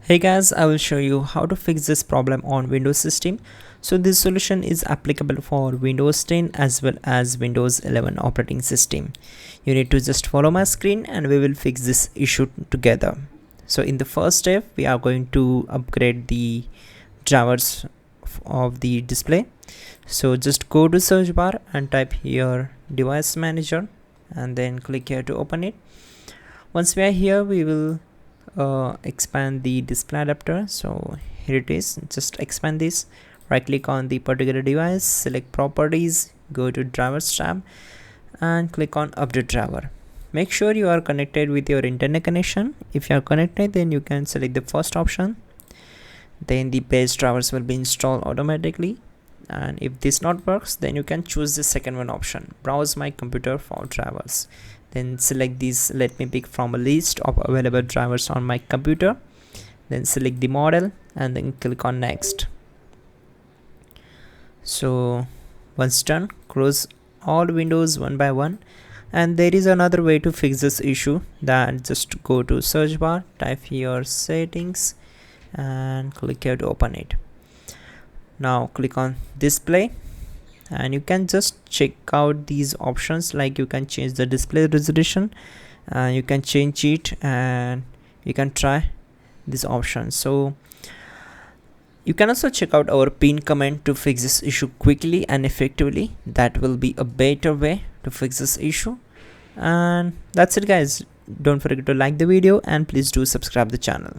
Hey guys, I will show you how to fix this problem on Windows system. So this solution is applicable for Windows 10 as well as Windows 11 operating system. You need to just follow my screen and we will fix this issue together. So in the first step, we are going to upgrade the drivers of the display. So just go to search bar and type here device manager and then click here to open it. Once we are here, we will expand the display adapter. So here it is. Just expand this, right click on the particular device, select properties, go to drivers tab and click on update driver. Make sure you are connected with your internet connection. If you are connected, then you can select the first option, then the base drivers will be installed automatically. And if this not works, then you can choose the second one option, browse my computer for drivers. Then select this, let me pick from a list of available drivers on my computer, then select the model and then click on next. So once done, close all windows one by one. And there is another way to fix this issue, that just go to search bar, type here settings and click here to open it. Now click on display and you can just check out these options, like you can change the display resolution and you can change it and you can try this option. So you can also check out our pin command to fix this issue quickly and effectively. That will be a better way to fix this issue. And that's it guys. Don't forget to like the video and please do subscribe the channel.